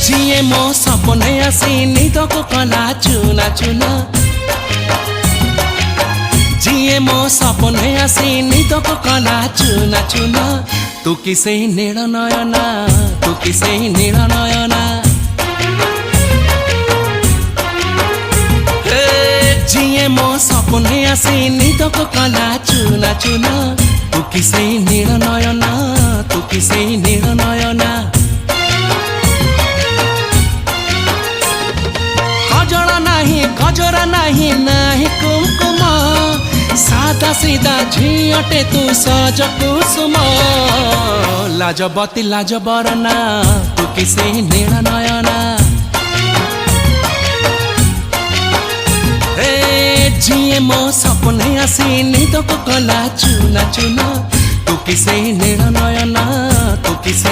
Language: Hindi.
जिए मो सपने आसी निदको कला चुना चुना जिए मो सपने आसी निदको कला चुना चुना तू किसे नील नयना तू किसे नील नयना जिए मो सपने आसी निदको कला चुना चुना तू किसे नील नयना तू किसे नील नयना गजरा नहीं नाही कुमकुम सादा सीधा झियटे तू सज कुसुम लाजबती लाज बरना तू किसे नील नयना जिए मो सपने आसी निदको कला चुना चुना तू किसे नील नयना तू किसे